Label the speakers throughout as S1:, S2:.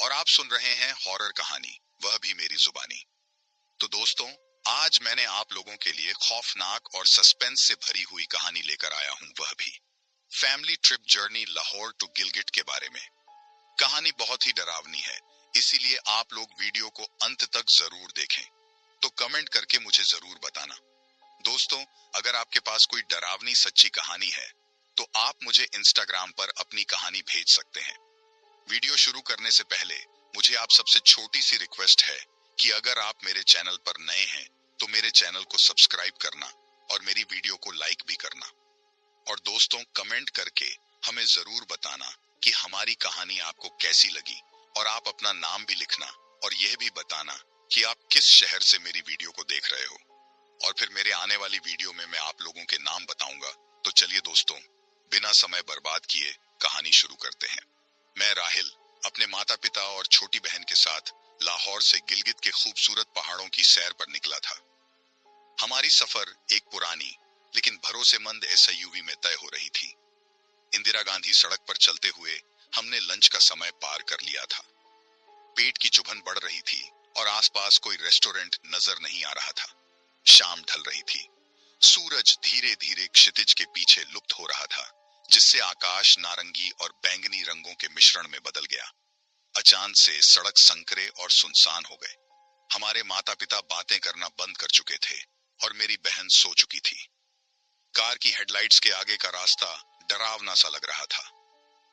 S1: और आप सुन रहे हैं हॉरर कहानी, वह भी मेरी जुबानी। तो दोस्तों, आज मैंने आप लोगों के लिए खौफनाक और सस्पेंस से भरी हुई कहानी लेकर आया हूं, वह भी family trip journey Lahore to Gilgit के बारे में। कहानी बहुत ही डरावनी है, इसीलिए आप लोग वीडियो को अंत तक जरूर देखें। तो कमेंट करके मुझे जरूर बताना। दोस्तों, अगर आपके पास कोई डरावनी सच्ची कहानी है तो आप मुझे इंस्टाग्राम पर अपनी कहानी भेज सकते हैं। वीडियो शुरू करने से पहले मुझे आप सबसे छोटी सी रिक्वेस्ट है कि अगर आप मेरे चैनल पर नए हैं तो मेरे चैनल को सब्सक्राइब करना और मेरी वीडियो को लाइक भी करना। और दोस्तों, कमेंट करके हमें जरूर बताना कि हमारी कहानी आपको कैसी लगी, और आप अपना नाम भी लिखना और यह भी बताना कि आप किस शहर से मेरी वीडियो को देख रहे हो। और फिर मेरे आने वाली वीडियो में मैं आप लोगों के नाम बताऊंगा। तो चलिए दोस्तों, बिना समय बर्बाद किए कहानी शुरू करते हैं। मैं राहिल अपने माता पिता और छोटी बहन के साथ लाहौर से गिलगित के खूबसूरत पहाड़ों की सैर पर निकला था। हमारी सफर एक पुरानी लेकिन भरोसेमंद एसयूवी में तय हो रही थी। इंदिरा गांधी सड़क पर चलते हुए हमने लंच का समय पार कर लिया था। पेट की चुभन बढ़ रही थी और आसपास कोई रेस्टोरेंट नजर नहीं आ रहा था। शाम ढल रही थी। सूरज धीरे धीरे क्षितिज के पीछे लुप्त हो रहा था, जिससे आकाश नारंगी और बैंगनी रंगों के मिश्रण में बदल गया। अचानक से सड़क संकरे और सुनसान हो गए। हमारे माता पिता बातें करना बंद कर चुके थे और मेरी बहन सो चुकी थी। कार की हेडलाइट्स के आगे का रास्ता डरावना सा लग रहा था।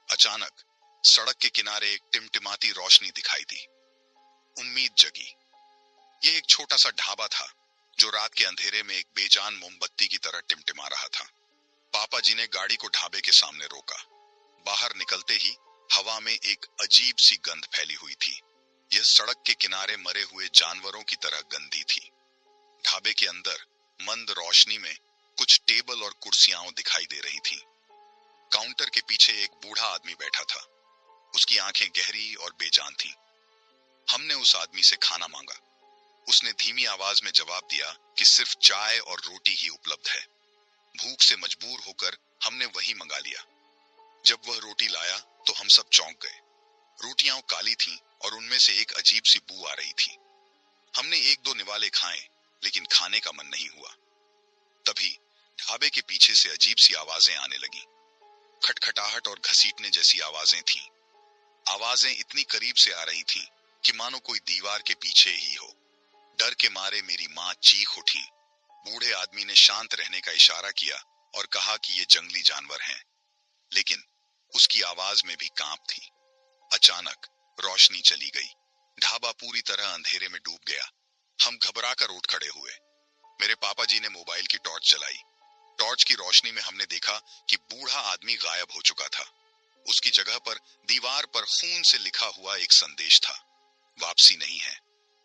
S1: अचानक सड़क के किनारे एक टिमटिमाती रोशनी दिखाई दी। उम्मीद जगी। ये एक छोटा सा ढाबा था जो रात के अंधेरे में एक बेजान मोमबत्ती की तरह टिमटिमा रहा था। पापा जी ने गाड़ी को ढाबे के सामने रोका। बाहर निकलते ही हवा में एक अजीब सी गंध फैली हुई थी। यह सड़क के किनारे मरे हुए जानवरों की तरह गंदी थी। ढाबे के अंदर मंद रोशनी में कुछ टेबल और कुर्सियां दिखाई दे रही थीं। काउंटर के पीछे एक बूढ़ा आदमी बैठा था। उसकी आंखें गहरी और बेजान थीं। हमने उस आदमी से खाना मांगा। उसने धीमी आवाज में जवाब दिया कि सिर्फ चाय और रोटी ही उपलब्ध है। भूख से मजबूर होकर हमने वही मंगा लिया। जब वह रोटी लाया तो हम सब चौंक गए। रोटियां काली थीं और उनमें से एक अजीब सी बू आ रही थी। हमने एक दो निवाले खाए, लेकिन खाने का मन नहीं हुआ। तभी ढाबे के पीछे से अजीब सी आवाजें आने लगी। खटखटाहट और घसीटने जैसी आवाजें थीं। आवाजें इतनी करीब से आ रही थीं कि मानो कोई दीवार के पीछे ही हो। डर के मारे मेरी मां चीख उठी। बूढ़े आदमी ने शांत रहने का इशारा किया और कहा कि ये जंगली जानवर हैं, लेकिन उसकी आवाज में भी कांप थी। अचानक रोशनी चली गई। ढाबा पूरी तरह अंधेरे में डूब गया। हम घबराकर उठ खड़े हुए। मेरे पापा जी ने मोबाइल की टॉर्च जलाई। टॉर्च की रोशनी में हमने देखा कि बूढ़ा आदमी गायब हो चुका था। उसकी जगह पर दीवार पर खून से लिखा हुआ एक संदेश था, वापसी नहीं है।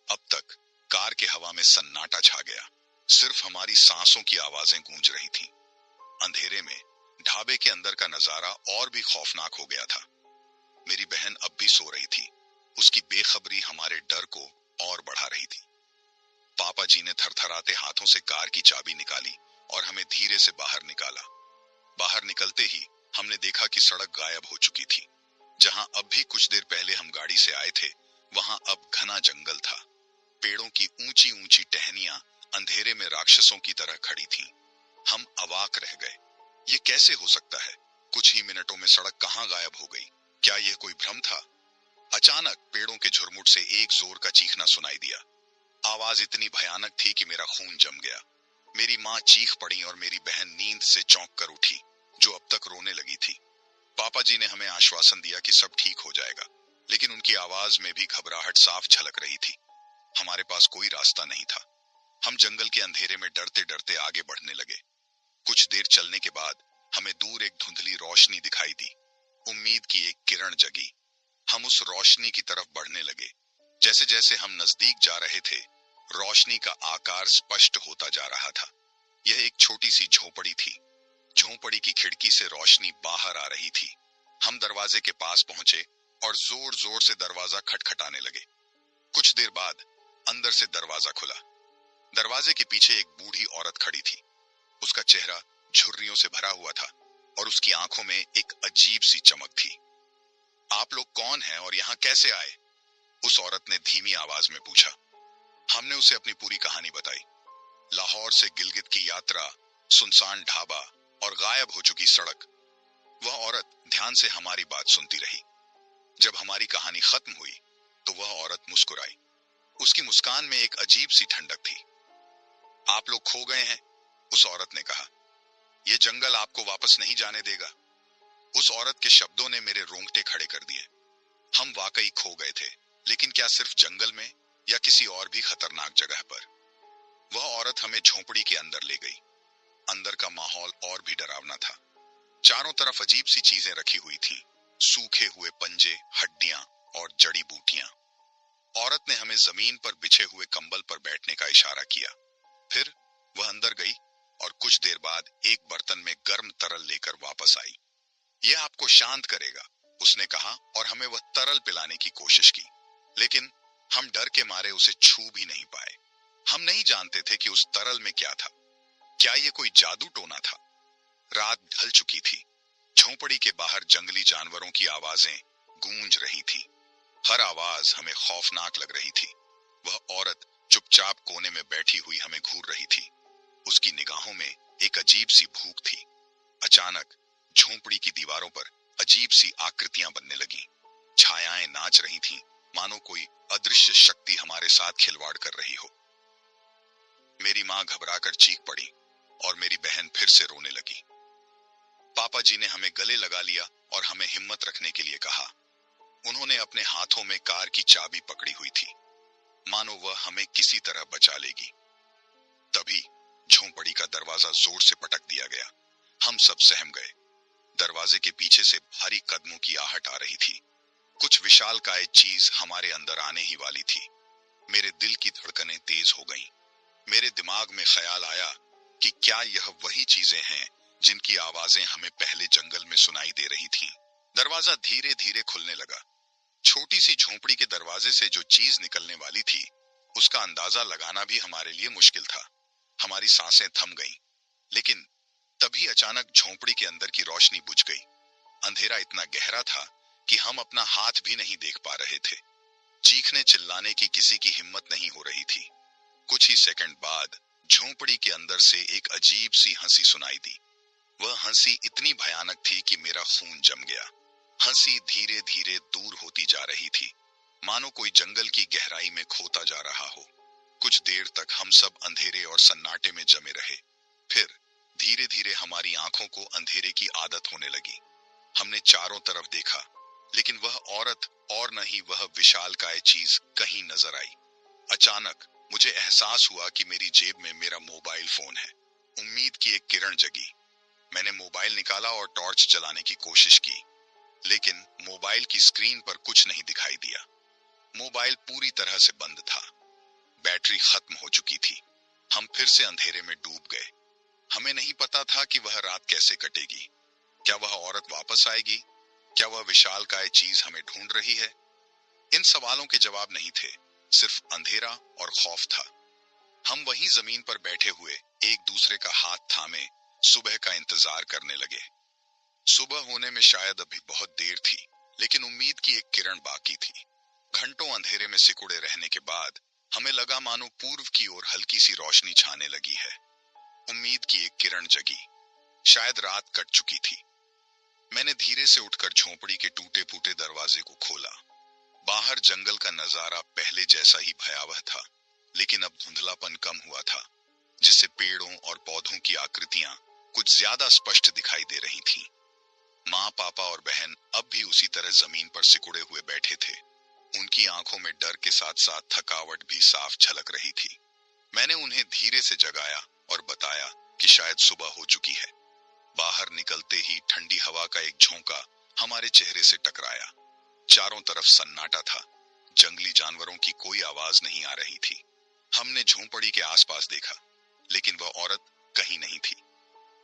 S1: अब तक कार के हवा में सन्नाटा छा गया। सिर्फ हमारी सांसों की आवाजें गूंज रही थीं। अंधेरे में ढाबे के अंदर का नजारा और भी खौफनाक हो गया था। मेरी बहन अब भी सो रही थी। उसकी बेखबरी हमारे डर को और बढ़ा रही थी। पापा जी ने थरथराते हाथों से कार की चाबी निकाली और हमें धीरे से बाहर निकाला। बाहर निकलते ही हमने देखा कि सड़क गायब हो चुकी थी। जहां अब भी कुछ देर पहले हम गाड़ी से आए थे, वहां अब घना जंगल था। पेड़ों की ऊंची ऊंची टहनियां अंधेरे में राक्षसों की तरह खड़ी थीं। हम अवाक रह गए। ये कैसे हो सकता है? कुछ ही मिनटों में सड़क कहां गायब हो गई? क्या यह कोई भ्रम था? अचानक पेड़ों के झुरमुट से एक जोर का चीखना सुनाई दिया। आवाज इतनी भयानक थी कि मेरा खून जम गया। मेरी मां चीख पड़ी और मेरी बहन नींद से चौंक कर उठी, जो अब तक रोने लगी थी। पापा जी ने हमें आश्वासन दिया कि सब ठीक हो जाएगा, लेकिन उनकी आवाज में भी घबराहट साफ झलक रही थी। हमारे पास कोई रास्ता नहीं था। हम जंगल के अंधेरे में डरते डरते आगे बढ़ने लगे। कुछ देर चलने के बाद हमें दूर एक धुंधली रोशनी दिखाई दी। उम्मीद की एक किरण जगी। हम उस रोशनी की तरफ बढ़ने लगे। जैसे जैसे हम नजदीक जा रहे थे, रोशनी का आकार स्पष्ट होता जा रहा था। यह एक छोटी सी झोपड़ी थी। झोपड़ी की खिड़की से रोशनी बाहर आ रही थी। हम दरवाजे के पास पहुंचे और जोर जोर से दरवाजा खटखटाने लगे। कुछ देर बाद अंदर से दरवाजा खुला। दरवाजे के पीछे एक बूढ़ी औरत खड़ी थी। उसका चेहरा झुर्रियों से भरा हुआ था और उसकी आंखों में एक अजीब सी चमक थी। आप लोग कौन हैं और यहाँ कैसे आए? उस औरत ने धीमी आवाज में पूछा। हमने उसे अपनी पूरी कहानी बताई। लाहौर से गिलगित की यात्रा, सुनसान ढाबा और गायब हो चुकी सड़क। वह औरत ध्यान से हमारी बात सुनती रही। जब हमारी कहानी खत्म हुई तो वह औरत मुस्कुराई। उसकी मुस्कान में एक अजीब सी ठंडक थी। आप लोग खो गए हैं, उस औरत ने कहा। यह जंगल आपको वापस नहीं जाने देगा। उस औरत के शब्दों ने मेरे रोंगटे खड़े कर दिए। हम वाकई खो गए थे, लेकिन क्या सिर्फ जंगल में या किसी और भी खतरनाक जगह पर? वह औरत हमें झोंपड़ी के अंदर ले गई। अंदर का माहौल और भी डरावना था। चारों तरफ अजीब सी चीजें रखी हुई थीं, सूखे हुए पंजे, हड्डियां और जड़ी बूटियां। औरत ने हमें जमीन पर बिछे हुए कंबल पर बैठने का इशारा किया। फिर वह अंदर गई और कुछ देर बाद एक बर्तन में गर्म तरल लेकर वापस आई। यह आपको शांत करेगा, उसने कहा और हमें वह तरल पिलाने की कोशिश की। लेकिन हम डर के मारे उसे छू भी नहीं पाए। हम नहीं जानते थे कि उस तरल में क्या था। क्या यह कोई जादू टोना था? रात ढल चुकी थी। झोंपड़ी के बाहर जंगली जानवरों की आवाजें गूंज रही थीं। हर आवाज हमें खौफनाक लग रही थी। वह औरत चुपचाप कोने में बैठी हुई हमें घूर रही थी। उसकी निगाहों में एक अजीब सी भूख थी। अचानक झोंपड़ी की दीवारों पर अजीब सी आकृतियां बनने लगीं। छायाएं नाच रही थीं, मानो कोई अदृश्य शक्ति हमारे साथ खिलवाड़ कर रही हो। मेरी मां घबराकर चीख पड़ी और मेरी बहन फिर से रोने लगी। पापा जी ने हमें गले लगा लिया और हमें हिम्मत रखने के लिए कहा। उन्होंने अपने हाथों में कार की चाबी पकड़ी हुई थी, मानो वह हमें किसी तरह बचा लेगी। तभी झोंपड़ी का दरवाजा जोर से पटक दिया गया। हम सब सहम गए। दरवाजे के पीछे से भारी कदमों की आहट आ रही थी। कुछ विशालकाय चीज हमारे अंदर आने ही वाली थी। मेरे दिल की धड़कनें तेज हो गईं। मेरे दिमाग में ख्याल आया कि क्या यह वही चीजें हैं जिनकी आवाजें हमें पहले जंगल में सुनाई दे रही थीं। दरवाजा धीरे धीरे खुलने लगा। छोटी सी झोंपड़ी के दरवाजे से जो चीज निकलने वाली थी, उसका अंदाजा लगाना भी हमारे लिए मुश्किल था। हमारी सांसें थम गईं। लेकिन तभी अचानक झोंपड़ी के अंदर की रोशनी बुझ गई। अंधेरा इतना गहरा था कि हम अपना हाथ भी नहीं देख पा रहे थे। चीखने चिल्लाने की किसी की हिम्मत नहीं हो रही थी। कुछ ही सेकंड बाद झोंपड़ी के अंदर से एक अजीब सी हंसी सुनाई दी। वह हंसी इतनी भयानक थी कि मेरा खून जम गया। हंसी धीरे धीरे दूर होती जा रही थी, मानो कोई जंगल की गहराई में खोता जा रहा हो। कुछ देर तक हम सब अंधेरे और सन्नाटे में जमे रहे। फिर धीरे धीरे हमारी आंखों को अंधेरे की आदत होने लगी। हमने चारों तरफ देखा, लेकिन वह औरत और न ही वह विशालकाय चीज कहीं नजर आई। अचानक मुझे एहसास हुआ कि मेरी जेब में मेरा मोबाइल फोन है। उम्मीद की एक किरण जगी। मैंने मोबाइल निकाला और टॉर्च जलाने की कोशिश की, लेकिन मोबाइल की स्क्रीन पर कुछ नहीं दिखाई दिया। मोबाइल पूरी तरह से बंद था। बैटरी खत्म हो चुकी थी। हम फिर से अंधेरे में डूब गए। हमें नहीं पता था कि वह रात कैसे कटेगी। क्या वह औरत वापस आएगी? क्या वह विशालकाय चीज हमें ढूंढ रही है? इन सवालों के जवाब नहीं थे, सिर्फ अंधेरा और खौफ था। हम वहीं जमीन पर बैठे हुए एक दूसरे का हाथ थामे सुबह का इंतजार करने लगे। सुबह होने में शायद अभी बहुत देर थी, लेकिन उम्मीद की एक किरण बाकी थी। घंटों अंधेरे में सिकुड़े रहने के बाद हमें लगा मानो पूर्व की ओर हल्की सी रोशनी छाने लगी है। उम्मीद की एक किरण जगी। शायद रात कट चुकी थी। मैंने धीरे से उठकर झोंपड़ी के टूटे फूटे दरवाजे को खोला। बाहर जंगल का नजारा पहले जैसा ही भयावह था, लेकिन अब धुंधलापन कम हुआ था, जिससे पेड़ों और पौधों की आकृतियां कुछ ज्यादा स्पष्ट दिखाई दे रही थीं। माँ, पापा और बहन अब भी उसी तरह जमीन पर सिकुड़े हुए बैठे थे। उनकी आंखों में डर के साथ साथ थकावट भी साफ झलक रही थी। मैंने उन्हें धीरे से जगाया और बताया कि शायद सुबह हो चुकी है। बाहर निकलते ही ठंडी हवा का एक झोंका हमारे चेहरे से टकराया। चारों तरफ सन्नाटा था। जंगली जानवरों की कोई आवाज नहीं आ रही थी। हमने झोंपड़ी के आसपास देखा, लेकिन वह औरत कहीं नहीं थी।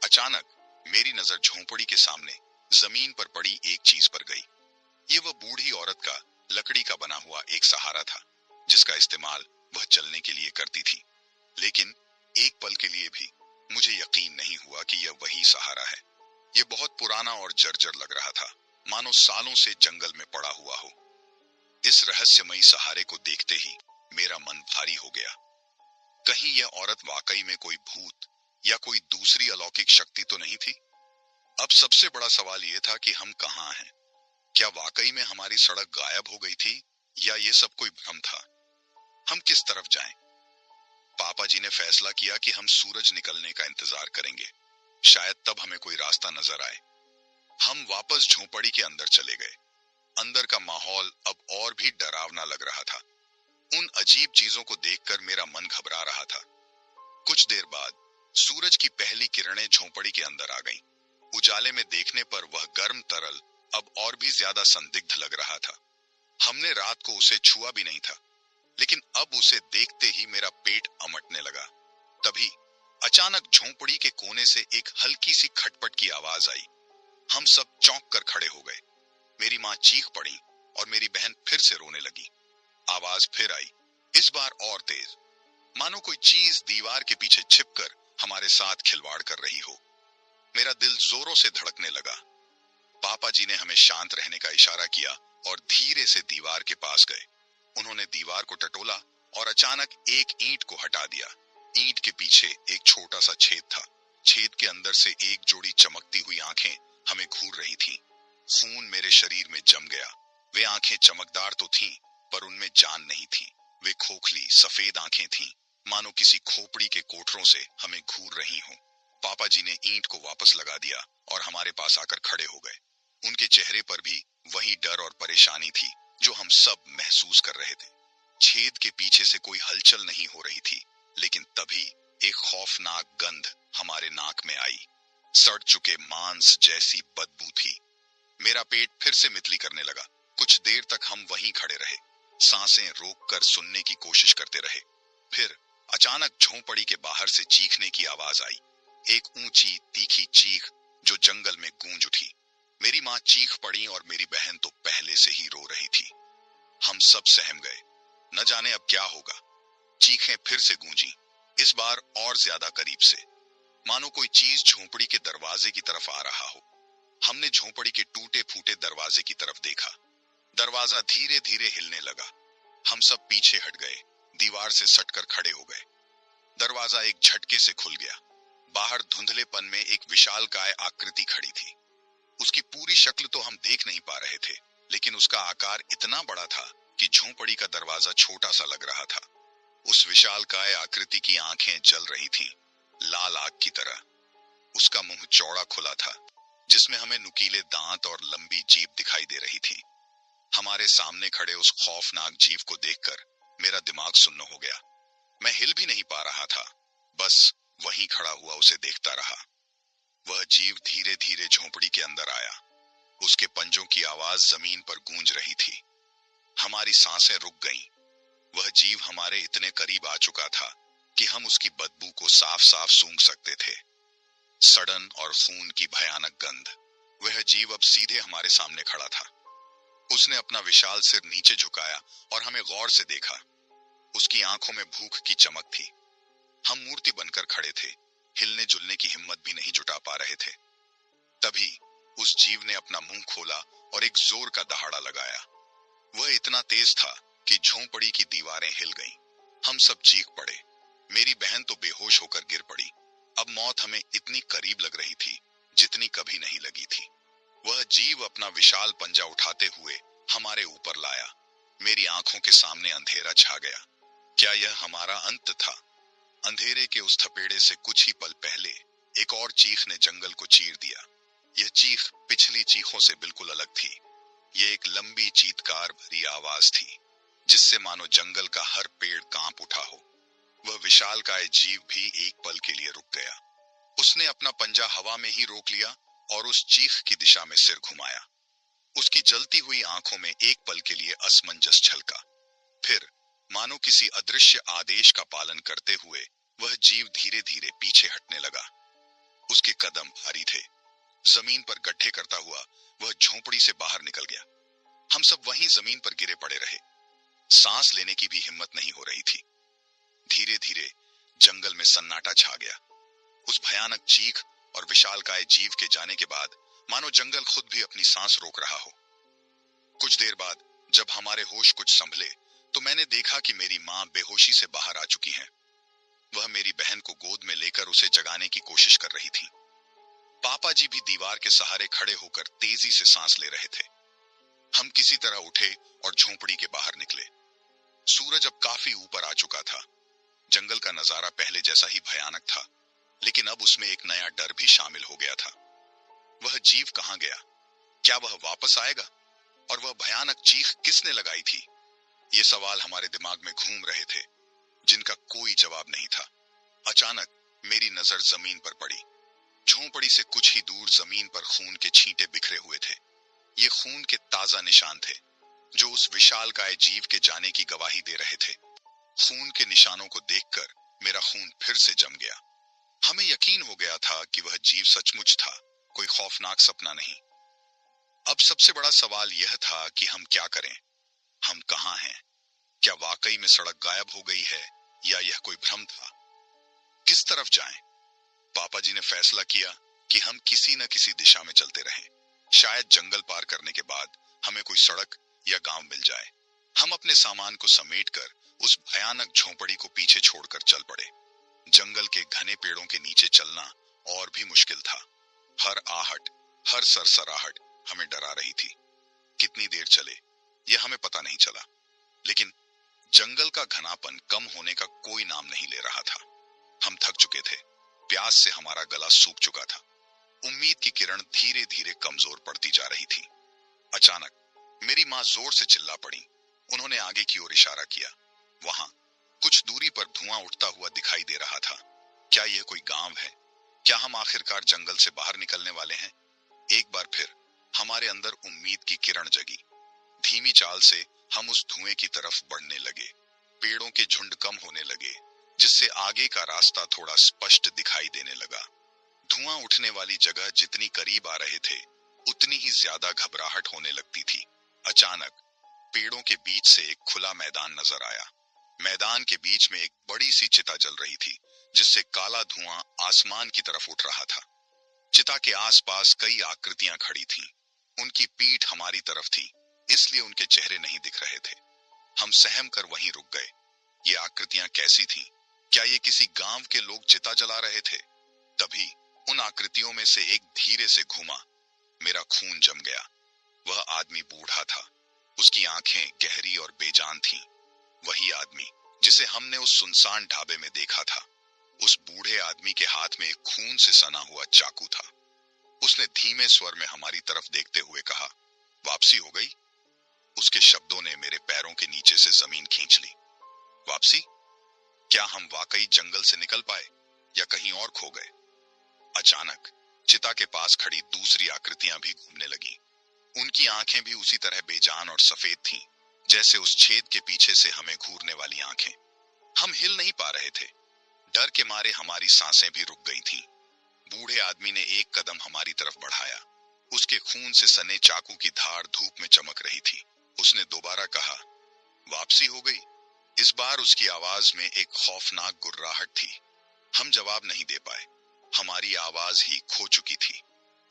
S1: अचानक मेरी नजर झोंपड़ी के सामने जमीन पर पड़ी एक चीज पर गई। ये वह बूढ़ी औरत का लकड़ी का बना हुआ एक सहारा था, जिसका इस्तेमाल वह चलने के लिए करती थी। लेकिन एक पल के लिए भी मुझे यकीन नहीं हुआ कि यह वही सहारा है। यह बहुत पुराना और जर्जर लग रहा था, मानो सालों से जंगल में पड़ा हुआ हो। इस रहस्यमयी सहारे को देखते ही मेरा मन भारी हो गया। कहीं यह औरत वाकई में कोई भूत या कोई दूसरी अलौकिक शक्ति तो नहीं थी? अब सबसे बड़ा सवाल यह था कि हम कहाँ हैं? क्या वाकई में हमारी सड़क गायब हो गई थी या ये सब कोई भ्रम था? हम किस तरफ जाएं? पापा जी ने फैसला किया कि हम सूरज निकलने का इंतजार करेंगे, शायद तब हमें कोई रास्ता नजर आए। हम वापस झोपड़ी के अंदर चले गए। अंदर का माहौल अब और भी डरावना लग रहा था। उन अजीब चीजों को देखकर मेरा मन घबरा रहा था। कुछ देर बाद सूरज की पहली किरणें झोपड़ी के अंदर आ गईं। उजाले में देखने पर वह गर्म तरल अब और भी ज्यादा संदिग्ध लग रहा था। हमने रात को उसे छुआ भी नहीं था, लेकिन अब उसे देखते ही मेरा पेट अमटने लगा। तभी अचानक झोपड़ी के कोने से एक हल्की सी खटपट की आवाज आई। हम सब चौंक कर खड़े हो गए। मेरी माँ चीख पड़ी और मेरी बहन फिर से रोने लगी। आवाज फिर आई, इस बार और तेज, मानो कोई चीज दीवार के पीछे छिपकर हमारे साथ खिलवाड़ कर रही हो। मेरा दिल जोरों से धड़कने लगा। पापा जी ने हमें शांत रहने का इशारा किया और धीरे से दीवार के पास गए। उन्होंने दीवार को टटोला और अचानक एक ईंट को हटा दिया। ईंट के पीछे एक छोटा सा छेद था। छेद के अंदर से एक जोड़ी चमकती हुई आंखें हमें घूर रही थीं। खून मेरे शरीर में जम गया। वे आंखें चमकदार तो थीं, पर उनमें जान नहीं थी। वे खोखली सफेद आंखें थीं, मानो किसी खोपड़ी के कोठरों से हमें घूर रही हों। पापा जी ने ईंट को वापस लगा दिया और हमारे पास आकर खड़े हो गए। उनके चेहरे पर भी वही डर और परेशानी थी जो हम सब महसूस कर रहे थे। छेद के पीछे से कोई हलचल नहीं हो रही थी, लेकिन तभी एक खौफनाक गंध हमारे नाक में आई। सड़ चुके मांस जैसी बदबू थी। मेरा पेट फिर से मितली करने लगा। कुछ देर तक हम वहीं खड़े रहे, सांसें रोककर सुनने की कोशिश करते रहे। फिर अचानक झोंपड़ी के बाहर से चीखने की आवाज आई। एक ऊंची तीखी चीख जो जंगल में गूंज उठी। मेरी माँ चीख पड़ी और मेरी बहन तो पहले से ही रो रही थी। हम सब सहम गए, न जाने अब क्या होगा। चीखें फिर से गूंजी, इस बार और ज्यादा करीब से, मानो कोई चीज झोंपड़ी के दरवाजे की तरफ आ रहा हो। हमने झोंपड़ी के टूटे फूटे दरवाजे की तरफ देखा। दरवाजा धीरे धीरे हिलने लगा। हम सब पीछे हट गए, दीवार से सटकर खड़े हो गए। दरवाजा एक झटके से खुल गया। बाहर धुंधलेपन में एक विशालकाय आकृति खड़ी थी। उसकी पूरी शक्ल तो हम देख नहीं पा रहे थे, लेकिन उसका आकार इतना बड़ा था कि झोंपड़ी का दरवाजा छोटा सा लग रहा था। उस विशालकाय आकृति की आंखें जल रही थीं, लाल आग की तरह। उसका मुंह चौड़ा खुला था, जिसमें हमें नुकीले दांत और लंबी जीभ दिखाई दे रही थी। हमारे सामने खड़े उस खौफनाक जीव को देखकर मेरा दिमाग सुन्न हो गया। मैं हिल भी नहीं पा रहा था, बस वहीं खड़ा हुआ उसे देखता रहा। वह जीव धीरे धीरे झोंपड़ी के अंदर आया। उसके पंजों की आवाज जमीन पर गूंज रही थी। हमारी सांसें रुक गईं। वह जीव हमारे इतने करीब आ चुका था कि हम उसकी बदबू को साफ साफ सूंघ सकते थे। सड़न और खून की भयानक गंध। वह जीव अब सीधे हमारे सामने खड़ा था। उसने अपना विशाल सिर नीचे झुकाया और हमें गौर से देखा। उसकी आंखों में भूख की चमक थी। हम मूर्ति बनकर खड़े थे, हिलने जुलने की हिम्मत भी नहीं जुटा पा रहे थे। तभी उस जीव ने अपना मुंह खोला और एक जोर का दहाड़ा लगाया। वह इतना तेज था कि झोंपड़ी की दीवारें हिल गईं। हम सब चीख पड़े। मेरी बहन तो बेहोश होकर गिर पड़ी। अब मौत हमें इतनी करीब लग रही थी जितनी कभी नहीं लगी थी। वह जीव अपना विशाल पंजा उठाते हुए हमारे ऊपर लाया। मेरी आंखों के सामने अंधेरा छा गया। क्या यह हमारा अंत था? अंधेरे के उस थपेड़े से कुछ ही पल पहले एक और चीख ने जंगल को चीर दिया। यह चीख पिछली चीखों से बिल्कुल अलग थी। यह एक लंबी चीत्कार भरी आवाज थी, जिससे मानो जंगल का हर पेड़ कांप उठा हो। वह विशालकाय जीव भी एक पल के लिए रुक गया। उसने अपना पंजा हवा में ही रोक लिया और उस चीख की दिशा में सिर घुमाया। उसकी जलती हुई आंखों में एक पल के लिए असमंजस छलका। फिर मानो किसी अदृश्य आदेश का पालन करते हुए वह जीव धीरे धीरे पीछे हटने लगा। उसके कदम भारी थे। जमीन पर गड्ढे करता हुआ वह झोंपड़ी से बाहर निकल गया। हम सब वहीं जमीन पर गिरे पड़े रहे। सांस लेने की भी हिम्मत नहीं हो रही थी। धीरे धीरे जंगल में सन्नाटा छा गया। उस भयानक चीख और विशालकाय जीव के जाने के बाद मानो जंगल खुद भी अपनी सांस रोक रहा हो। कुछ देर बाद जब हमारे होश कुछ संभले तो मैंने देखा कि मेरी माँ बेहोशी से बाहर आ चुकी हैं। वह मेरी बहन को गोद में लेकर उसे जगाने की कोशिश कर रही थी। पापा जी भी दीवार के सहारे खड़े होकर तेजी से सांस ले रहे थे। हम किसी तरह उठे और झोंपड़ी के बाहर निकले। सूरज अब काफी ऊपर आ चुका था। जंगल का नजारा पहले जैसा ही भयानक था, लेकिन अब उसमें एक नया डर भी शामिल हो गया था। वह जीव कहाँ गया? क्या वह वापस आएगा? और वह भयानक चीख किसने लगाई थी? ये सवाल हमारे दिमाग में घूम रहे थे, जिनका कोई जवाब नहीं था। अचानक मेरी नजर जमीन पर पड़ी। झोंपड़ी से कुछ ही दूर जमीन पर खून के छींटे बिखरे हुए थे। ये खून के ताजा निशान थे, जो उस विशालकाय जीव के जाने की गवाही दे रहे थे। खून के निशानों को देखकर मेरा खून फिर से जम गया। हमें यकीन हो गया था कि वह जीव सचमुच था, कोई खौफनाक सपना नहीं। अब सबसे बड़ा सवाल यह था कि हम क्या करें? हम कहाँ हैं? क्या वाकई में सड़क गायब हो गई है या यह कोई भ्रम था? किस तरफ जाएं? पापा जी ने फैसला किया कि हम किसी न किसी दिशा में चलते रहें। शायद जंगल पार करने के बाद हमें कोई सड़क या गांव मिल जाए। हम अपने सामान को समेटकर उस भयानक झोंपड़ी को पीछे छोड़कर चल पड़े। जंगल के घने पेड़ों के नीचे चलना और भी मुश्किल था। हर आहट, हर सरसराहट हमें डरा रही थी। कितनी देर चले यह हमें पता नहीं चला, लेकिन जंगल का घनापन कम होने का कोई नाम नहीं ले रहा था। हम थक चुके थे, प्यास से हमारा गला सूख चुका था। उम्मीद की किरण धीरे धीरे कमजोर पड़ती जा रही थी। अचानक मेरी माँ जोर से चिल्ला पड़ी। उन्होंने आगे की ओर इशारा किया। वहां कुछ दूरी पर धुआं उठता हुआ दिखाई दे रहा था। क्या यह कोई गांव है? क्या हम आखिरकार जंगल से बाहर निकलने वाले हैं? एक बार फिर हमारे अंदर उम्मीद की किरण जगी। धीमी चाल से हम उस धुएं की तरफ बढ़ने लगे। पेड़ों के झुंड कम होने लगे, जिससे आगे का रास्ता थोड़ा स्पष्ट दिखाई देने लगा। धुआं उठने वाली जगह जितनी करीब आ रहे थे, उतनी ही ज्यादा घबराहट होने लगती थी। अचानक पेड़ों के बीच से एक खुला मैदान नजर आया। मैदान के बीच में एक बड़ी सी चिता जल रही थी, जिससे काला धुआं आसमान की तरफ उठ रहा था। चिता के आसपास कई आकृतियां खड़ी थीं। उनकी पीठ हमारी तरफ थी, इसलिए उनके चेहरे नहीं दिख रहे थे। हम सहम कर वहीं रुक गए। ये आकृतियां कैसी थीं? क्या ये किसी गांव के लोग चिता जला रहे थे? तभी उन आकृतियों में से एक धीरे से घूमा। मेरा खून जम गया। वह आदमी बूढ़ा था। उसकी आंखें गहरी और बेजान थीं। वही आदमी जिसे हमने उस सुनसान ढाबे में देखा था। उस बूढ़े आदमी के हाथ में एक खून से सना हुआ चाकू था। उसने धीमे स्वर में हमारी तरफ देखते हुए कहा, वापसी हो गई? उसके शब्दों ने मेरे पैरों के नीचे से जमीन खींच ली। वापसी? क्या हम वाकई जंगल से निकल पाए या कहीं और खो गए? अचानक चिता के पास खड़ी दूसरी आकृतियां भी घूमने लगीं। उनकी आंखें भी उसी तरह बेजान और सफेद थीं, जैसे उस छेद के पीछे से हमें घूरने वाली आंखें। हम हिल नहीं पा रहे थे। डर के मारे हमारी सांसें भी रुक गई थीं। बूढ़े आदमी ने एक कदम हमारी तरफ बढ़ाया। उसके खून से सने चाकू की धार धूप में चमक रही थी। उसने दोबारा कहा, वापसी हो गई? इस बार उसकी आवाज में एक खौफनाक गुर्राहट थी। हम जवाब नहीं दे पाए। हमारी आवाज ही खो चुकी थी।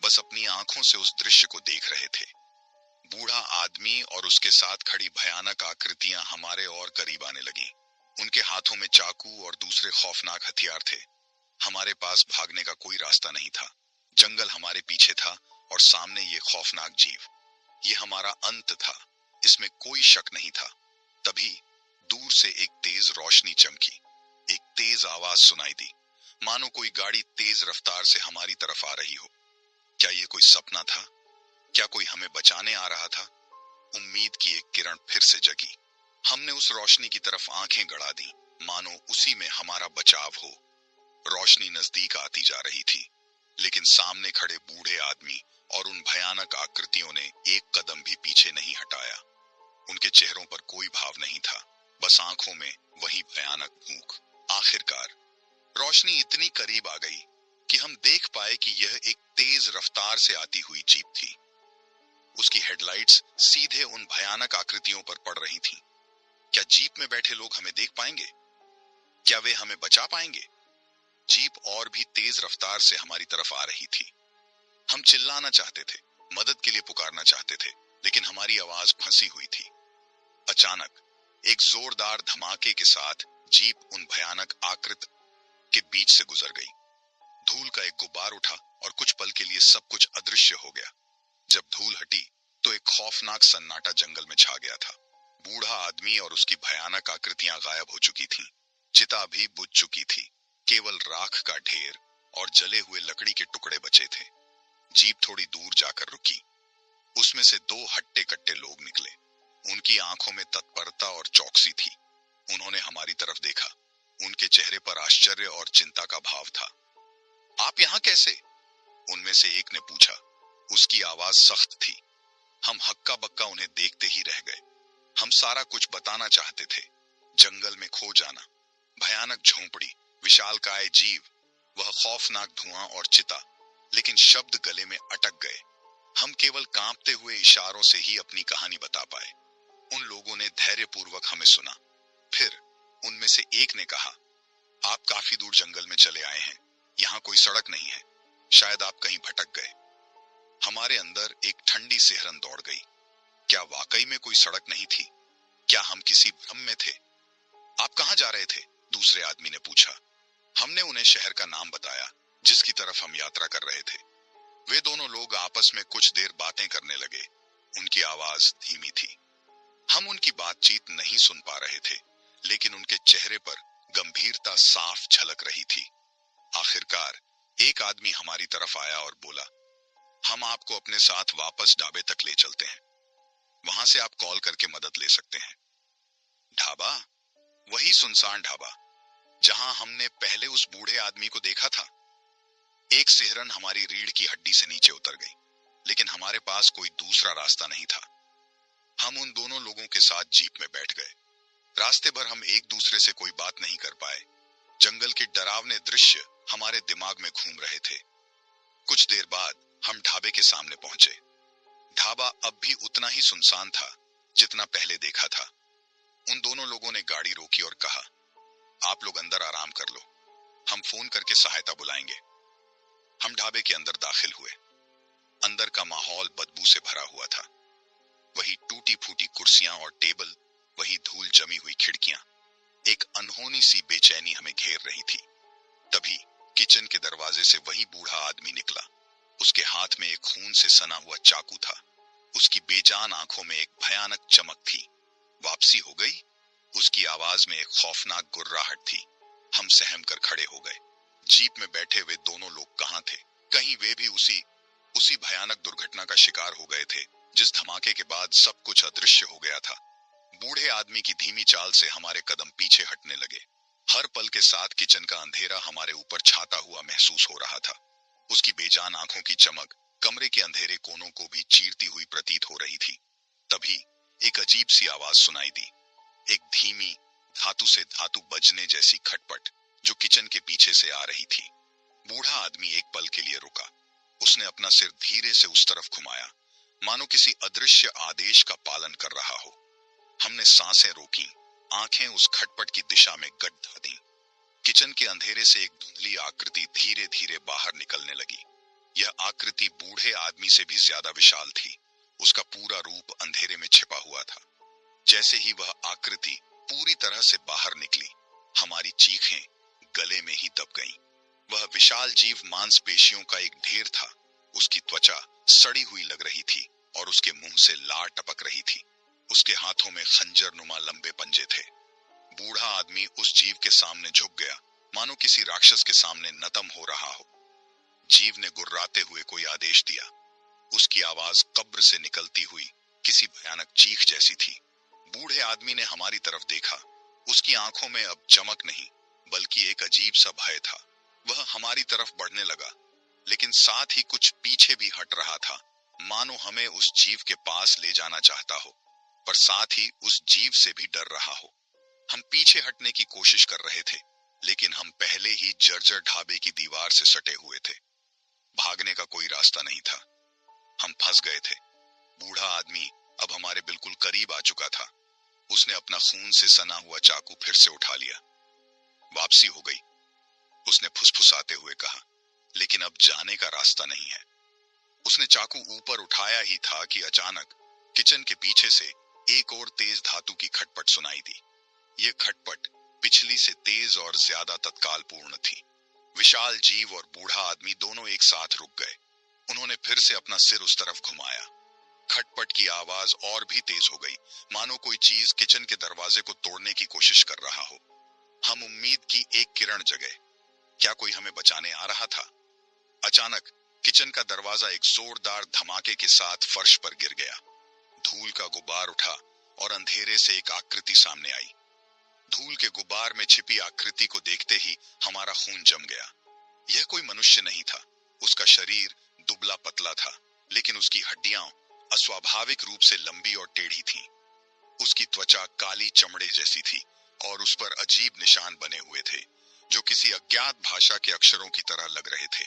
S1: बस अपनी आंखों से उस दृश्य को देख रहे थे। बूढ़ा आदमी और उसके साथ खड़ी भयानक आकृतियां हमारे और करीब आने लगीं। उनके हाथों में चाकू और दूसरे खौफनाक हथियार थे। हमारे पास भागने का कोई रास्ता नहीं था। जंगल हमारे पीछे था और सामने ये खौफनाक जीव। ये हमारा अंत था, इसमें कोई शक नहीं था। तभी दूर से एक तेज रोशनी चमकी। एक तेज आवाज सुनाई दी, मानो कोई गाड़ी तेज रफ्तार से हमारी तरफ आ रही हो। क्या ये कोई सपना था? क्या कोई हमें बचाने आ रहा था? उम्मीद की एक किरण फिर से जगी। हमने उस रोशनी की तरफ आंखें गड़ा दी, मानो उसी में हमारा बचाव हो। रोशनी नजदीक आती जा रही थी, लेकिन सामने खड़े बूढ़े आदमी और उन भयानक आकृतियों ने एक कदम भी पीछे नहीं हटाया। उनके चेहरों पर कोई भाव नहीं था, बस आंखों में वही भयानक भूख। आखिरकार रोशनी इतनी करीब आ गई कि हम देख पाए कि यह एक तेज रफ्तार से आती हुई जीप थी। उसकी हेडलाइट्स सीधे उन भयानक आकृतियों पर पड़ रही थीं। क्या जीप में बैठे लोग हमें देख पाएंगे? क्या वे हमें बचा पाएंगे? जीप और भी तेज रफ्तार से हमारी तरफ आ रही थी। हम चिल्लाना चाहते थे, मदद के लिए पुकारना चाहते थे, लेकिन हमारी आवाज फंसी हुई थी। अचानक एक जोरदार धमाके के साथ जीप उन भयानक आकृति के बीच से गुजर गई। धूल का एक गुब्बार उठा और कुछ पल के लिए सब कुछ अदृश्य हो गया। जब धूल हटी तो एक खौफनाक सन्नाटा जंगल में छा गया था। बूढ़ा आदमी और उसकी भयानक आकृतियां गायब हो चुकी थीं। चिता भी बुझ चुकी थी। केवल राख का ढेर और जले हुए लकड़ी के टुकड़े बचे थे। जीप थोड़ी दूर जाकर रुकी। उसमें से दो हट्टे कट्टे लोग निकले। उनकी आंखों में तत्परता और चौकसी थी। उन्होंने हमारी तरफ देखा। उनके चेहरे पर आश्चर्य और चिंता का भाव था। आप यहाँ कैसे? उनमें से एक ने पूछा। उसकी आवाज सख्त थी। हम हक्का बक्का उन्हें देखते ही रह गए। हम सारा कुछ बताना चाहते थे। जंगल में खो जाना, भयानक झोंपड़ी, विशालकाय जीव, वह खौफनाक धुआं और चिता, लेकिन शब्द गले में अटक गए। हम केवल कांपते हुए इशारों से ही अपनी कहानी बता पाए। उन लोगों ने धैर्यपूर्वक हमें सुना। फिर उनमें से एक ने कहा, आप काफी दूर जंगल में चले आए हैं। यहाँ कोई सड़क नहीं है। शायद आप कहीं भटक गए। हमारे अंदर एक ठंडी सिहरन दौड़ गई। क्या वाकई में कोई सड़क नहीं थी? क्या हम किसी भ्रम में थे? आप कहाँ जा रहे थे? दूसरे आदमी ने पूछा। हमने उन्हें शहर का नाम बताया जिसकी तरफ हम यात्रा कर रहे थे। वे दोनों लोग आपस में कुछ देर बातें करने लगे। उनकी आवाज धीमी थी। हम उनकी बातचीत नहीं सुन पा रहे थे, लेकिन उनके चेहरे पर गंभीरता साफ झलक रही थी। आखिरकार एक आदमी हमारी तरफ आया और बोला, हम आपको अपने साथ वापस ढाबे तक ले चलते हैं। वहां से आप कॉल करके मदद ले सकते हैं। ढाबा? वही सुनसान ढाबा जहां हमने पहले उस बूढ़े आदमी को देखा था। एक सिहरन हमारी रीढ़ की हड्डी से नीचे उतर गई, लेकिन हमारे पास कोई दूसरा रास्ता नहीं था। हम उन दोनों लोगों के साथ जीप में बैठ गए। रास्ते भर हम एक दूसरे से कोई बात नहीं कर पाए। जंगल के डरावने दृश्य हमारे दिमाग में घूम रहे थे। कुछ देर बाद हम ढाबे के सामने पहुंचे। ढाबा अब भी उतना ही सुनसान था जितना पहले देखा था। उन दोनों लोगों ने गाड़ी रोकी और कहा, आप लोग अंदर आराम कर लो, हम फोन करके सहायता बुलाएंगे। हम ढाबे के अंदर दाखिल हुए। अंदर का माहौल बदबू से भरा हुआ था। वही टूटी फूटी कुर्सियां और टेबल, वही धूल जमी हुई खिड़कियां। एक अनहोनी सी बेचैनी हमें घेर रही थी। तभी किचन के दरवाजे से वही बूढ़ा आदमी निकला। उसके हाथ में एक खून से सना हुआ चाकू था। उसकी बेजान आंखों में एक भयानक चमक थी। वापसी हो गई? उसकी आवाज में एक खौफनाक गुर्राहट थी। हम सहम कर खड़े हो गए। जीप में बैठे हुए दोनों लोग कहाँ थे? कहीं वे भी उसी भयानक दुर्घटना का शिकार हो गए थे जिस धमाके के बाद सब कुछ अदृश्य हो गया था। बूढ़े आदमी की धीमी चाल से हमारे कदम पीछे हटने लगे। हर पल के साथ किचन का अंधेरा हमारे ऊपर छाता हुआ महसूस हो रहा था। उसकी बेजान आंखों की चमक कमरे के अंधेरे कोनों को भी चीरती हुई प्रतीत हो रही थी। तभी एक अजीब सी आवाज सुनाई दी। एक धीमी, धातु से धातु बजने जैसी खटपट जो किचन के पीछे से आ रही थी। बूढ़ा आदमी एक पल के लिए रुका। उसने अपना सिर धीरे से उस तरफ घुमाया, मानो किसी अदृश्य आदेश का पालन कर रहा हो। हमने सांसें रोकी, आंखें उस खटपट की दिशा में गड्ढा दी। किचन के अंधेरे से एक धुंधली आकृति धीरे धीरे बाहर निकलने लगी। यह आकृति बूढ़े आदमी से भी ज्यादा विशाल थी। उसका पूरा रूप अंधेरे में छिपा हुआ था। जैसे ही वह आकृति पूरी तरह से बाहर निकली, हमारी चीखें गले में ही दब गईं। वह विशाल जीव मांसपेशियों का एक ढेर था। उसकी त्वचा सड़ी हुई लग रही थी और उसके मुंह से लार टपक रही थी। उसके हाथों में खंजर नुमा लंबे पंजे थे। बूढ़ा आदमी उस जीव के सामने झुक गया, मानो किसी राक्षस के सामने नतम हो रहा हो। जीव ने गुर्राते हुए कोई आदेश दिया। उसकी आवाज कब्र से निकलती हुई किसी भयानक चीख जैसी थी। बूढ़े आदमी ने हमारी तरफ देखा। उसकी आंखों में अब चमक नहीं, बल्कि एक अजीब सा भय था। वह हमारी तरफ बढ़ने लगा, लेकिन साथ ही कुछ पीछे भी हट रहा था, मानो हमें उस जीव के पास ले जाना चाहता हो, पर साथ ही उस जीव से भी डर रहा हो। हम पीछे हटने की कोशिश कर रहे थे, लेकिन हम पहले ही जर्जर ढाबे की दीवार से सटे हुए थे। भागने का कोई रास्ता नहीं था। हम फंस गए थे। बूढ़ा आदमी अब हमारे बिल्कुल करीब आ चुका था। उसने अपना खून से सना हुआ चाकू फिर से उठा लिया। वापसी हो गई, उसने फुसफुसाते हुए कहा, लेकिन अब जाने का रास्ता नहीं है। उसने चाकू ऊपर उठाया ही था कि अचानक किचन के पीछे से एक और तेज धातु की खटपट सुनाई दी। ये खटपट पिछली से तेज और ज्यादा तत्कालपूर्ण थी। विशाल जीव और बूढ़ा आदमी दोनों एक साथ रुक गए। उन्होंने फिर से अपना सिर उस तरफ घुमाया। खटपट की आवाज और भी तेज हो गई, मानो कोई चीज किचन के दरवाजे को तोड़ने की कोशिश कर रहा हो। हम उम्मीद की एक किरण जगे। क्या कोई हमें बचाने आ रहा था? अचानक किचन का दरवाजा एक जोरदार धमाके के साथ फर्श पर गिर गया। धूल का गुब्बार उठा और अंधेरे से एक आकृति सामने आई। धूल के गुब्बार में छिपी आकृति को देखते ही हमारा खून जम गया। यह कोई मनुष्य नहीं था। उसका शरीर दुबला पतला था, लेकिन उसकी हड्डियां अस्वाभाविक रूप से लंबी और टेढ़ी थीं। उसकी त्वचा काली चमड़े जैसी थी और उस पर अजीब निशान बने हुए थे, जो किसी अज्ञात भाषा के अक्षरों की तरह लग रहे थे।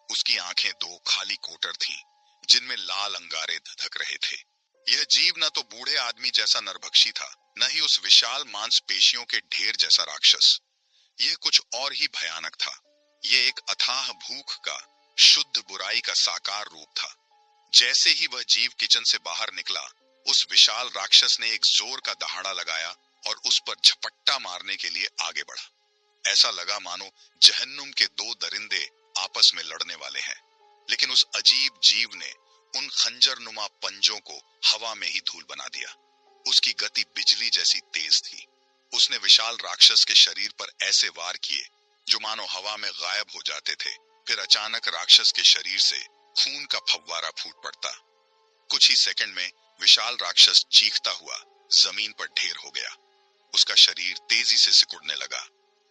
S1: उसकी आंखें दो खाली कोटर थीं, जिनमें लाल अंगारे धधक रहे थे। यह जीव न तो बूढ़े आदमी जैसा नरभक्षी था, न ही उस विशाल मांसपेशियों के ढेर जैसा राक्षस। यह कुछ और ही भयानक था। यह एक अथाह भूख का, शुद्ध बुराई का साकार रूप था। जैसे ही वह जीव किचन से बाहर निकला, उस विशाल राक्षस ने एक जोर का दहाड़ा लगाया और उस पर झपट्टा मारने के लिए आगे बढ़ा। ऐसा लगा मानो जहन्नुम के दो दरिंदे आपस में लड़ने वाले हैं। लेकिन उस अजीब जीव ने उन खंजरनुमा पंजों को हवा में ही धूल बना दिया। उसकी गति बिजली जैसी तेज थी। उसने विशाल राक्षस के शरीर पर ऐसे वार किए जो मानो हवा में गायब हो जाते थे। फिर अचानक राक्षस के शरीर से खून का फव्वारा फूट पड़ता। कुछ ही सेकंड में विशाल राक्षस चीखता हुआ जमीन पर ढेर हो गया। उसका शरीर तेजी से सिकुड़ने लगा,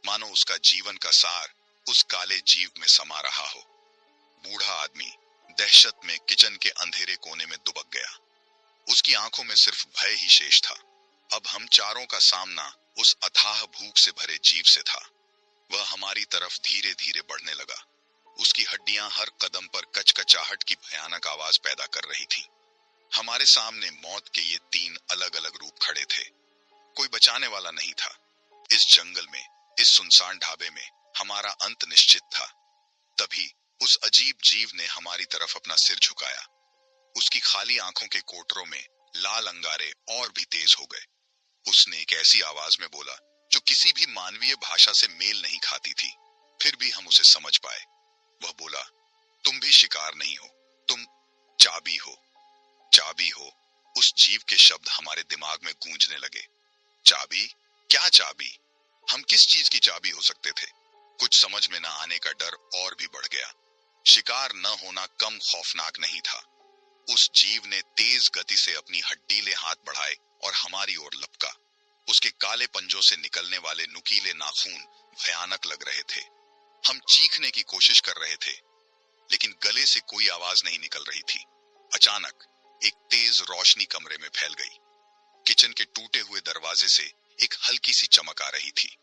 S1: मानो उसका जीवन का सार उस काले जीव में समा रहा हो। बूढ़ा आदमी दहशत में किचन के अंधेरे कोने में दुबक गया। उसकी आंखों में सिर्फ भय ही शेष था। अब हम चारों का सामना उस अथाह भूख से भरे जीव से था। वह हमारी तरफ धीरे धीरे बढ़ने लगा। उसकी हड्डियां हर कदम पर कचकचाहट की भयानक आवाज पैदा कर रही थीं। हमारे सामने मौत के ये तीन अलग अलग रूप खड़े थे। कोई बचाने वाला नहीं था। इस जंगल में, इस सुनसान ढाबे में हमारा अंत निश्चित था। तभी उस अजीब जीव ने हमारी तरफ अपना सिर झुकाया। उसकी खाली आंखों के कोटरों में लाल अंगारे और भी तेज हो गए। उसने एक ऐसी आवाज में बोला जो किसी भी मानवीय भाषा से मेल नहीं खाती थी, फिर भी हम उसे समझ पाए। वह बोला, तुम भी शिकार नहीं हो, तुम चाबी हो। चाबी हो। उस जीव के शब्द हमारे दिमाग में गूंजने लगे। चाबी? क्या चाबी? हम किस चीज की चाबी हो सकते थे? कुछ समझ में न आने का डर और भी बढ़ गया। शिकार न होना कम खौफनाक नहीं था। उस जीव ने तेज गति से अपनी हड्डीले हाथ बढ़ाए और हमारी ओर लपका। उसके काले पंजों से निकलने वाले नुकीले नाखून भयानक लग रहे थे। हम चीखने की कोशिश कर रहे थे, लेकिन गले से कोई आवाज नहीं निकल रही थी। अचानक एक तेज रोशनी कमरे में फैल गई। किचन के टूटे हुए दरवाजे से एक हल्की सी चमक आ रही थी।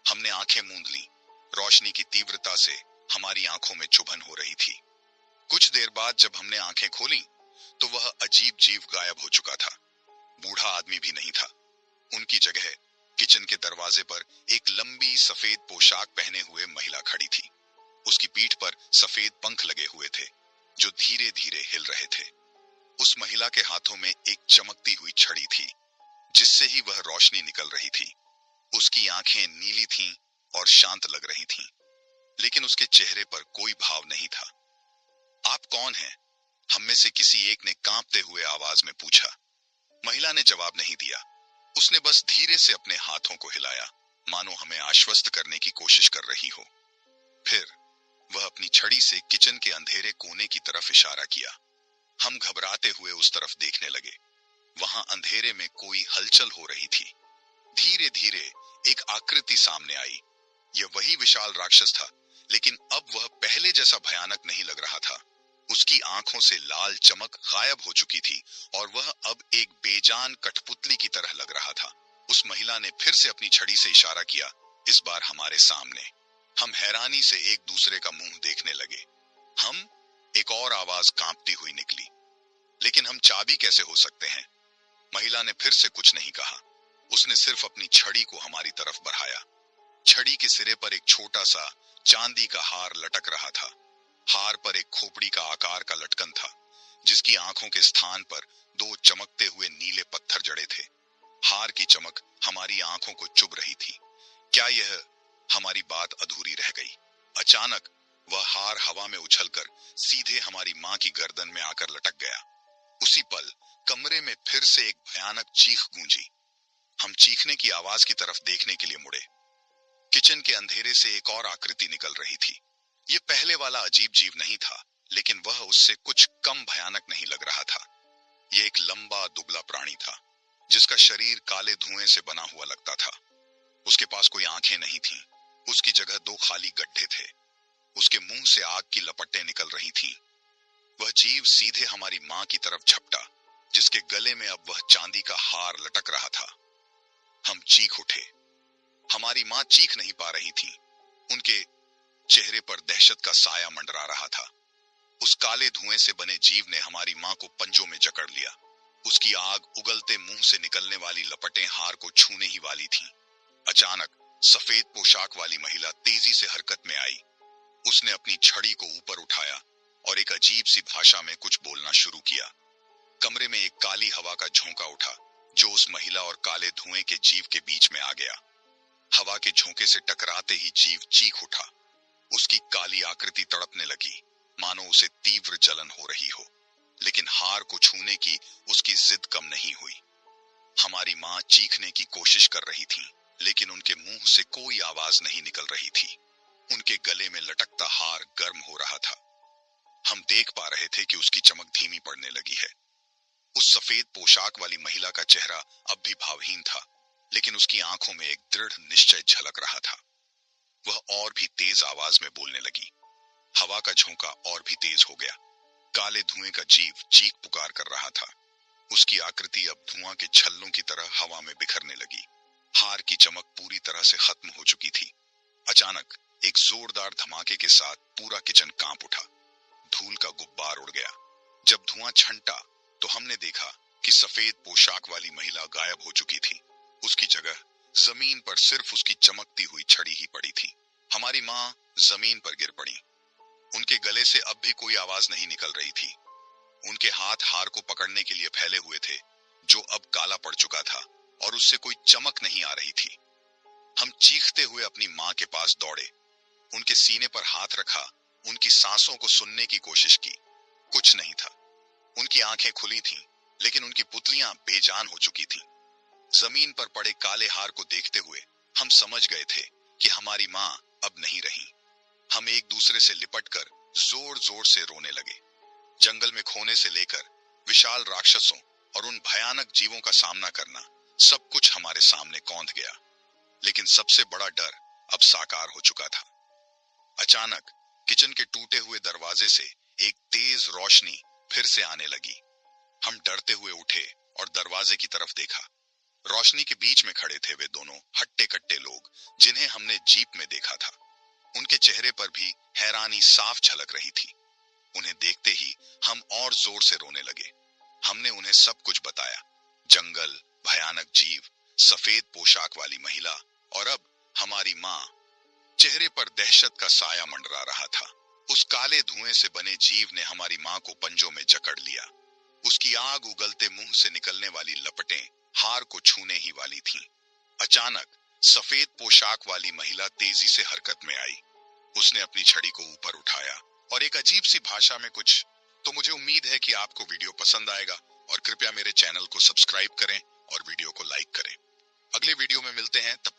S1: हमने आंखें मूंद ली। रोशनी की तीव्रता से हमारी आंखों में चुभन हो रही थी। कुछ देर बाद जब हमने आंखें खोली तो वह अजीब जीव गायब हो चुका था। बूढ़ा आदमी भी नहीं था। उनकी जगह किचन के दरवाजे पर एक लंबी सफेद पोशाक पहने हुए महिला खड़ी थी। उसकी पीठ पर सफेद पंख लगे हुए थे जो धीरे धीरे हिल रहे थे। उस महिला के हाथों में एक चमकती हुई छड़ी थी जिससे ही वह रोशनी निकल रही थी। उसकी आंखें नीली थीं और शांत लग रही थीं, लेकिन उसके चेहरे पर कोई भाव नहीं था। आप कौन हैं? हम में से किसी एक ने कांपते हुए आवाज में पूछा। महिला ने जवाब नहीं दिया। उसने बस धीरे से अपने हाथों को हिलाया, मानो हमें आश्वस्त करने की कोशिश कर रही हो। फिर वह अपनी छड़ी से किचन के अंधेरे कोने की तरफ इशारा किया। हम घबराते हुए उस तरफ देखने लगे। वहां अंधेरे में कोई हलचल हो रही थी। धीरे धीरे एक आकृति सामने आई। यह वही विशाल राक्षस था, लेकिन अब वह पहले जैसा भयानक नहीं लग रहा था। उसकी आंखों से लाल चमक गायब हो चुकी थी और वह अब एक बेजान कठपुतली की तरह लग रहा था। उस महिला ने फिर से अपनी छड़ी से इशारा किया, इस बार हमारे सामने। हम हैरानी से एक दूसरे का मुंह देखने लगे। एक और आवाज कांपती हुई निकली, लेकिन हम चाबी कैसे हो सकते हैं? महिला ने फिर से कुछ नहीं कहा। उसने सिर्फ अपनी छड़ी को हमारी तरफ बढ़ाया। छड़ी के सिरे पर एक छोटा सा चांदी का हार लटक रहा था। हार पर एक खोपड़ी का आकार का लटकन था, जिसकी आंखों के स्थान पर दो चमकते हुए नीले पत्थर जड़े थे। हार की चमक हमारी आंखों को चुभ रही थी। क्या यह हमारी बात अधूरी रह गई? अचानक वह हार हवा में उछलकर सीधे हमारी मां की गर्दन में आकर लटक गया। उसी पल कमरे में फिर से एक भयानक चीख गूंजी। हम चीखने की आवाज की तरफ देखने के लिए मुड़े। किचन के अंधेरे से एक और आकृति निकल रही थी। ये पहले वाला अजीब जीव नहीं था, लेकिन वह उससे कुछ कम भयानक नहीं लग रहा था। यह एक लंबा दुबला प्राणी था, जिसका शरीर काले धुएं से बना हुआ लगता था। उसके पास कोई आंखें नहीं थीं। उसकी जगह दो खाली गड्ढे थे। उसके मुंह से आग की लपटें निकल रही थीं। वह जीव सीधे हमारी मां की तरफ झपटा, जिसके गले में अब वह चांदी का हार लटक रहा था। हम चीख उठे। हमारी मां चीख नहीं पा रही थी। उनके चेहरे पर दहशत का साया मंडरा रहा था। उस काले धुएं से बने जीव ने हमारी मां को पंजों में जकड़ लिया। उसकी आग उगलते मुंह से निकलने वाली लपटें हार को छूने ही वाली थीं। अचानक सफेद पोशाक वाली महिला तेजी से हरकत में आई। उसने अपनी छड़ी को ऊपर उठाया और एक अजीब सी भाषा में कुछ बोलना शुरू किया। कमरे में एक काली हवा का झोंका उठा, जो उस महिला और काले धुएं के जीव के बीच में आ गया। हवा के झोंके से टकराते ही जीव चीख उठा। उसकी काली आकृति तड़पने लगी, मानो उसे तीव्र जलन हो रही हो। लेकिन हार को छूने की उसकी जिद कम नहीं हुई। हमारी मां चीखने की कोशिश कर रही थी, लेकिन उनके मुंह से कोई आवाज नहीं निकल रही थी। उनके गले में लटकता हार गर्म हो रहा था। हम देख पा रहे थे कि उसकी चमक धीमी पड़ने लगी है। उस सफेद पोशाक वाली महिला का चेहरा अब भी भावहीन था, लेकिन उसकी आंखों में एक दृढ़ निश्चय झलक रहा था। वह और भी तेज आवाज में बोलने लगी। हवा का झोंका और भी तेज हो गया। काले धुएं का जीव चीख पुकार कर रहा था। उसकी आकृति अब धुआं के छल्लों की तरह हवा में बिखरने लगी। हार की चमक पूरी तरह से खत्म हो चुकी थी। अचानक एक जोरदार धमाके के साथ पूरा किचन कांप उठा। धूल का गुब्बार उड़ गया। जब धुआं छंटा तो हमने देखा कि सफेद पोशाक वाली महिला गायब हो चुकी थी। उसकी जगह जमीन पर सिर्फ उसकी चमकती हुई छड़ी ही पड़ी थी। हमारी मां जमीन पर गिर पड़ी। उनके गले से अब भी कोई आवाज नहीं निकल रही थी। उनके हाथ हार को पकड़ने के लिए फैले हुए थे, जो अब काला पड़ चुका था और उससे कोई चमक नहीं आ रही थी। हम चीखते हुए अपनी मां के पास दौड़े। उनके सीने पर हाथ रखा, उनकी सांसों को सुनने की कोशिश की। कुछ नहीं था। उनकी आंखें खुली थीं, लेकिन उनकी पुतलियां बेजान हो चुकी थीं। जमीन पर पड़े काले हार को देखते हुए हम समझ गए थे कि हमारी मां अब नहीं रही। हम एक दूसरे से लिपटकर जोर जोर से रोने लगे। जंगल में खोने से लेकर विशाल राक्षसों और उन भयानक जीवों का सामना करना, सब कुछ हमारे सामने कौंध गया। लेकिन सबसे बड़ा डर अब साकार हो चुका था। अचानक किचन के टूटे हुए दरवाजे से एक तेज रोशनी फिर से आने लगी। हम डरते हुए उठे और दरवाजे की तरफ देखा। रोशनी के बीच में खड़े थे वे दोनों हट्टे कट्टे लोग, जिन्हें हमने जीप में देखा था। उनके चेहरे पर भी हैरानी साफ झलक रही थी। उन्हें देखते ही हम और जोर से रोने लगे। हमने उन्हें सब कुछ बताया। जंगल, भयानक जीव, सफेद पोशाक वाली महिला और अब हमारी मां। चेहरे पर दहशत का साया मंडरा रहा था। उस काले धुएं से बने जीव ने हमारी मां को पंजों में जकड़ लिया। उसकी आग उगलते मुंह से निकलने वाली लपटें हार को छूने ही वाली थीं। अचानक सफेद पोशाक वाली महिला तेजी से हरकत में आई। उसने अपनी छड़ी को ऊपर उठाया और एक अजीब सी भाषा में कुछ। तो मुझे उम्मीद है कि आपको वीडियो पसंद आएगा और कृपया मेरे चैनल को सब्सक्राइब करें और वीडियो को लाइक करें। अगले वीडियो में मिलते हैं। तब